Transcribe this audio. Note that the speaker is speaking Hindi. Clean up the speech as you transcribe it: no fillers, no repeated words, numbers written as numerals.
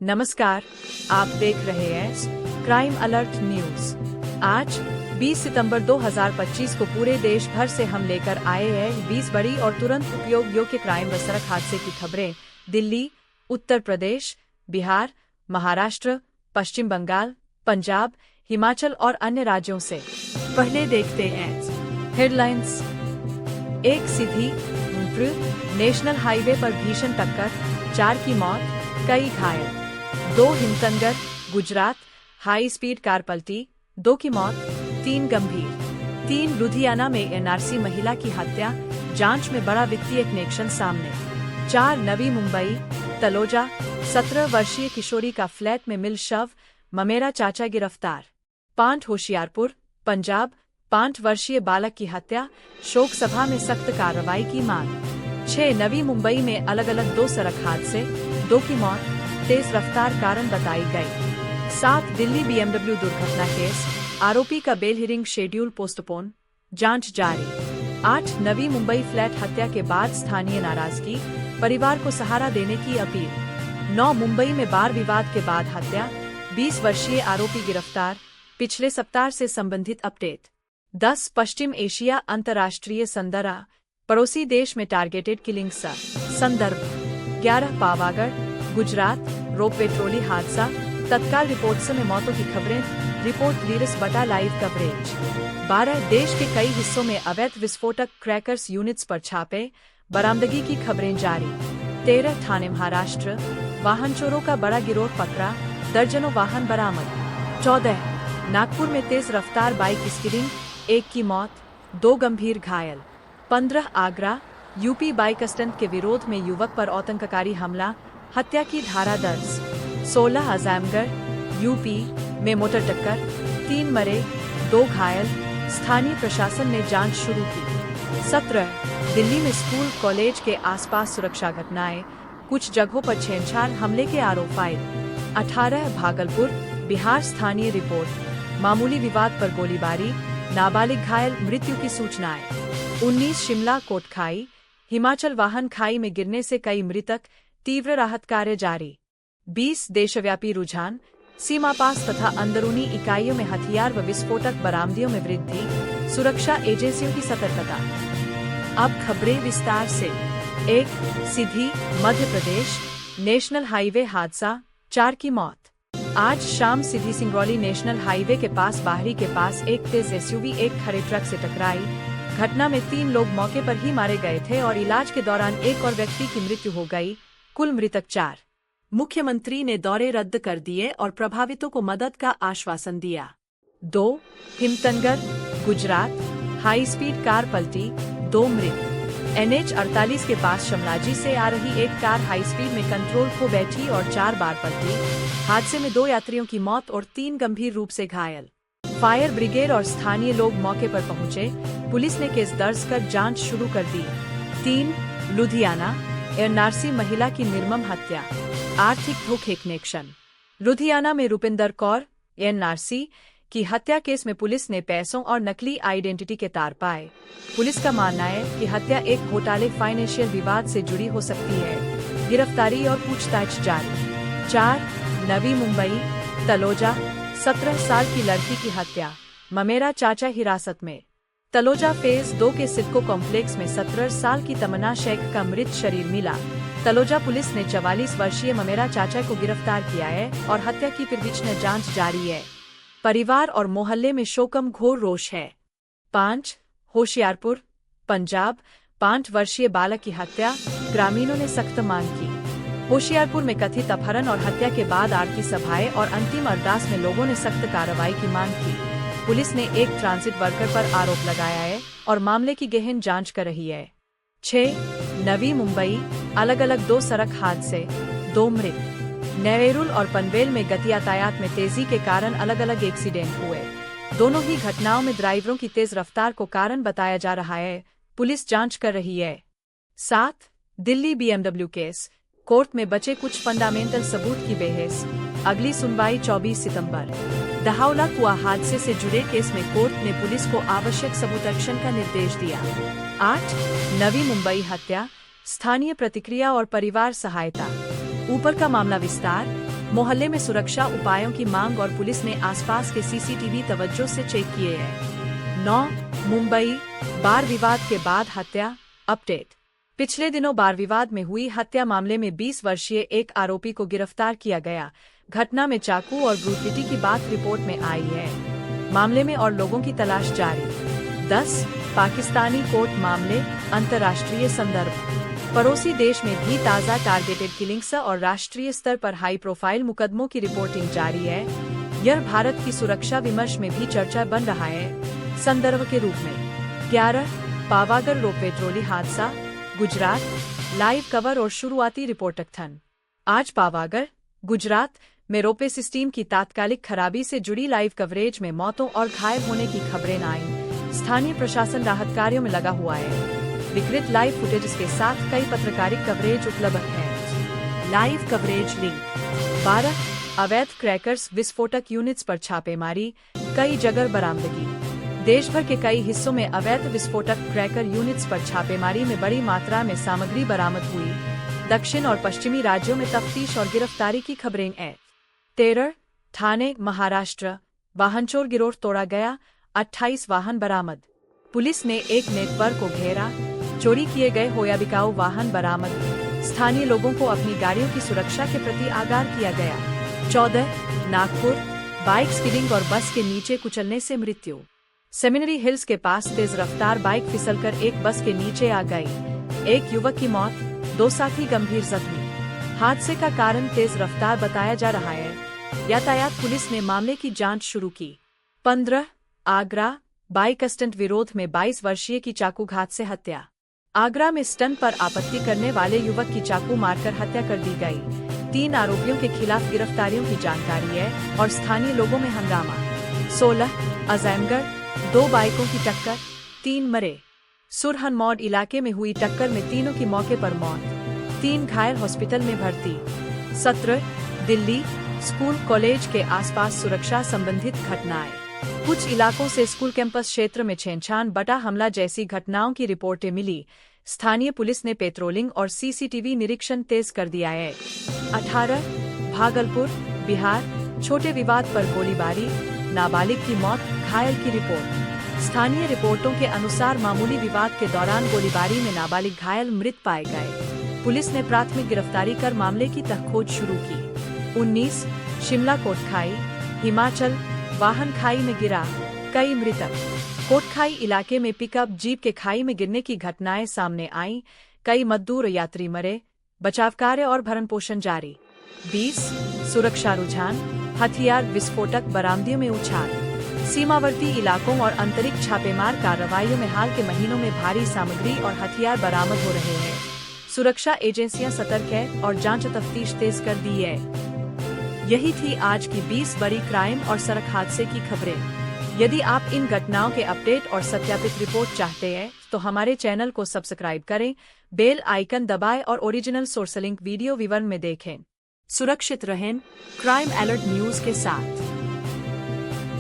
नमस्कार, आप देख रहे हैं क्राइम अलर्ट न्यूज। आज 20 सितंबर 2025 को पूरे देश भर से हम लेकर आए हैं 20 बड़ी और तुरंत उपयोग योग्य क्राइम व सड़क हादसे की खबरें दिल्ली, उत्तर प्रदेश, बिहार, महाराष्ट्र, पश्चिम बंगाल, पंजाब, हिमाचल और अन्य राज्यों से। पहले देखते हैं हेडलाइंस। एक सीधी नेशनल हाईवे पर भीषण टक्कर, 4 की मौत, कई घायल। 2 हिमतनगर, गुजरात, हाई स्पीड कार पलटी, 2 की मौत, 3 गंभीर। 3 लुधियाना में एनआरसी महिला की हत्या, जांच में बड़ा वित्तीय कनेक्शन सामने। 4 नवी मुंबई, तलोजा, 17 वर्षीय किशोरी का फ्लैट में मिल शव, ममेरा चाचा गिरफ्तार। 5 होशियारपुर, पंजाब, 5 वर्षीय बालक की हत्या, शोक सभा में सख्त कार्रवाई की मांग। 6 नवी मुंबई में अलग अलग 2 सड़क हादसे, 2 की मौत, तेज रफ्तार कारण बताई गई। 7 दिल्ली बीएमडब्ल्यू दुर्घटना केस, आरोपी का बेल हियरिंग शेड्यूल पोस्टपोन, जांच जारी। 8 नवी मुंबई फ्लैट हत्या के बाद स्थानीय नाराजगी, परिवार को सहारा देने की अपील। 9 मुंबई में बार विवाद के बाद हत्या, 20 वर्षीय आरोपी गिरफ्तार, पिछले सप्ताह से संबंधित अपडेट। 10 पश्चिम एशिया अंतर्राष्ट्रीय संदर्भ, पड़ोसी देश में टारगेटेड किलिंग संदर्भ। 11 पावागढ़, गुजरात, रोपवे ट्रोली हादसा, तत्काल रिपोर्ट्स में मौतों की खबरें, रिपोर्ट लीरस बटा लाइव कवरेज। 12 देश के कई हिस्सों में अवैध विस्फोटक क्रैकर्स यूनिट्स पर छापे, बरामदगी की खबरें जारी। 13 ठाणे महाराष्ट्र, वाहन चोरों का बड़ा गिरोह पकड़ा, दर्जनों वाहन बरामद। 14 नागपुर में तेज रफ्तार बाइक स्किडिंग, 1 की मौत, 2 गंभीर घायल। 15 आगरा, यूपी बाइक स्टंट के विरोध में युवक पर आतंककारी हमला, हत्या की धारा दर्ज। 16 आजमगढ़, यूपी में मोटर टक्कर, 3 मरे, 2 घायल, स्थानीय प्रशासन ने जांच शुरू की। 17 दिल्ली में स्कूल कॉलेज के आसपास सुरक्षा घटनाएं, कुछ जगहों पर छेड़छाड़ हमले के आरोप आए। 18 भागलपुर, बिहार स्थानीय रिपोर्ट, मामूली विवाद पर गोलीबारी, नाबालिग घायल, मृत्यु की सूचनाएं। 19 शिमला कोटखाई, हिमाचल वाहन खाई में गिरने से कई मृतक, तीव्र राहत कार्य जारी। 20 देशव्यापी रुझान, सीमा पास तथा अंदरूनी इकाइयों में हथियार व विस्फोटक बरामदियों में वृद्धि, सुरक्षा एजेंसियों की सतर्कता। अब खबरें विस्तार से। 1 सीधी, मध्य प्रदेश, नेशनल हाईवे हादसा, 4 की मौत। आज शाम सीधी सिंगरौली नेशनल हाईवे के पास बाहरी के पास एक तेज एसयूवी एक खड़े ट्रक से टकराई। घटना में 3 लोग मौके पर ही मारे गए थे और इलाज के दौरान एक और व्यक्ति की मृत्यु हो गई, कुल मृतक 4। मुख्यमंत्री ने दौरे रद्द कर दिए और प्रभावितों को मदद का आश्वासन दिया। 2 हिमतनगर, गुजरात, हाई स्पीड कार पलटी, 2 मृत। NH 48 के पास शमलाजी से आ रही एक कार हाई स्पीड में कंट्रोल खो बैठी और 4 बार पलटी। हादसे में 2 यात्रियों की मौत और 3 गंभीर रूप से घायल। फायर ब्रिगेड और स्थानीय लोग मौके पर पहुंचे, पुलिस ने केस दर्ज कर जांच शुरू कर दी। 3 लुधियाना, एनआरसी महिला की निर्मम हत्या, आर्थिक धोखे कनेक्शन। लुधियाना में रुपिंदर कौर, एनआरसी की हत्या केस में पुलिस ने पैसों और नकली आइडेंटिटी के तार पाए। पुलिस का मानना है कि हत्या एक घोटाले फाइनेंशियल विवाद से जुड़ी हो सकती है। गिरफ्तारी और पूछताछ जारी। 4 नवी मुंबई, तलोजा, 17 साल की लड़की की हत्या, ममेरा चाचा हिरासत में। तलोजा फेज 2 के सिडको कॉम्प्लेक्स में 17 साल की तमन्ना शेख का मृत शरीर मिला। तलोजा पुलिस ने 44 वर्षीय ममेरा चाचा को गिरफ्तार किया है और हत्या की प्रविचना जांच जारी है। परिवार और मोहल्ले में शोकम घोर रोष है। 5 होशियारपुर, पंजाब, 5 वर्षीय बालक की हत्या, ग्रामीणों ने सख्त मांग की। होशियारपुर में कथित अपहरण और हत्या के बाद आरती सभाएं और अंतिम अरदास में लोगों ने सख्त कार्रवाई की मांग की। पुलिस ने एक ट्रांजिट वर्कर पर आरोप लगाया है और मामले की गहन जांच कर रही है। 6 नवी मुंबई, अलग अलग 2 सड़क हादसे, 2 मृत। नेवेरुल और पनवेल में गति यातायात में तेजी के कारण अलग अलग एक्सीडेंट हुए। दोनों ही घटनाओं में ड्राइवरों की तेज रफ्तार को कारण बताया जा रहा है, पुलिस जांच कर रही है। 7 दिल्ली बीएमडब्ल्यू केस, कोर्ट में बचे कुछ फंडामेंटल सबूत की बहस, अगली सुनवाई 24 सितंबर। दहावला कुआ हादसे से जुड़े केस में कोर्ट ने पुलिस को आवश्यक सबूताक्षण का निर्देश दिया। 8 नवी मुंबई हत्या, स्थानीय प्रतिक्रिया और परिवार सहायता। ऊपर का मामला विस्तार। मोहल्ले में सुरक्षा उपायों की मांग और पुलिस ने आसपास के सीसीटीवी तवज्जो से चेक किए हैं। 9 मुंबई बार विवाद के बाद हत्या अपडेट। पिछले दिनों बार विवाद में हुई हत्या मामले में 20 वर्षीय एक आरोपी को गिरफ्तार किया गया। घटना में चाकू और ब्रूटलिटी की बात रिपोर्ट में आई है। मामले में और लोगों की तलाश जारी। 10 पाकिस्तानी कोर्ट मामले अंतर्राष्ट्रीय संदर्भ। पड़ोसी देश में भी ताज़ा टारगेटेड किलिंग्स और राष्ट्रीय स्तर पर हाई प्रोफाइल मुकदमों की रिपोर्टिंग जारी है। यह भारत की सुरक्षा विमर्श में भी चर्चा बन रहा है। संदर्भ के रूप में 11 पावागढ़ रोपवे ट्रॉली हादसा गुजरात लाइव कवर और शुरुआती रिपोर्ट। आज पावागढ़ गुजरात में रोपवे सिस्टम की तात्कालिक खराबी से जुड़ी लाइव कवरेज में मौतों और घायल होने की खबरें आई। स्थानीय प्रशासन राहत कार्यों में लगा हुआ है। विकृत लाइव फुटेज के साथ कई पत्रकारिक कवरेज उपलब्ध है। Live coverage link. 12 अवैध क्रैकर्स विस्फोटक यूनिट्स पर छापेमारी कई जगह बरामदगी। देश भर के कई हिस्सों में अवैध विस्फोटक क्रैकर यूनिट्स पर छापेमारी में बड़ी मात्रा में सामग्री बरामद हुई। दक्षिण और पश्चिमी राज्यों में तफ्तीश और गिरफ्तारी की खबरें हैं। 13 ठाणे महाराष्ट्र वाहन चोर गिरोह तोड़ा गया 28 वाहन बरामद। पुलिस ने एक नेटवर्क को घेरा। चोरी किए गए होया बिकाऊ वाहन बरामद। स्थानीय लोगों को अपनी गाड़ियों की सुरक्षा के प्रति आगाह किया गया। 14 नागपुर बाइक स्किडिंग और बस के नीचे कुचलने से मृत्यु। सेमिनरी हिल्स के पास तेज रफ्तार बाइक फिसलकर एक बस के नीचे आ गई। एक युवक की मौत 2 साथी गंभीर जख्मी। हादसे का कारण तेज रफ्तार बताया जा रहा है। यातायात पुलिस ने मामले की जांच शुरू की। 15 आगरा बाइक स्टंट विरोध में 22 वर्षीय की चाकू घात से हत्या। आगरा में स्टंट पर आपत्ति करने वाले युवक की चाकू मारकर हत्या कर दी गई। 3 आरोपियों के खिलाफ गिरफ्तारियों की जानकारी है और स्थानीय लोगों में हंगामा। 16 अजैमगढ़ 2 बाइकों की टक्कर 3 मरे। सुरहन मौड इलाके में हुई टक्कर में तीनों की मौके पर मौत। 3 घायल हॉस्पिटल में भर्ती। 17 दिल्ली स्कूल कॉलेज के आसपास सुरक्षा संबंधित घटनाएं। कुछ इलाकों से स्कूल कैंपस क्षेत्र में छेड़छाड़ बटा हमला जैसी घटनाओं की रिपोर्टें मिली। स्थानीय पुलिस ने पेट्रोलिंग और सीसीटीवी निरीक्षण तेज कर दिया है। 18 भागलपुर बिहार छोटे विवाद पर गोलीबारी नाबालिग की मौत घायल की रिपोर्ट। स्थानीय रिपोर्टों के अनुसार मामूली विवाद के दौरान गोलीबारी में नाबालिग घायल मृत पाए गए। पुलिस ने प्राथमिक गिरफ्तारी कर मामले की तहखोज शुरू की। 19 शिमला कोटखाई हिमाचल वाहन खाई में गिरा कई मृतक। कोटखाई इलाके में पिकअप जीप के खाई में गिरने की घटनाएं सामने आईं। कई मजदूर यात्री मरे। बचाव कार्य और भरण पोषण जारी। 20 सुरक्षा रुझान हथियार विस्फोटक बरामदियों में उछाल। सीमावर्ती इलाकों और अंतरिक्ष छापेमार कार्रवाइयों में हाल के महीनों में भारी सामग्री और हथियार बरामद हो रहे हैं। सुरक्षा एजेंसियां सतर्क है और जांच तफ्तीश तेज कर दी है। यही थी आज की 20 बड़ी क्राइम और सड़क हादसे की खबरें। यदि आप इन घटनाओं के अपडेट और सत्यापित रिपोर्ट चाहते हैं तो हमारे चैनल को सब्सक्राइब करें, बेल आइकन दबाएं और ओरिजिनल सोर्स लिंक वीडियो विवरण में देखें। सुरक्षित रहें क्राइम अलर्ट न्यूज के साथ।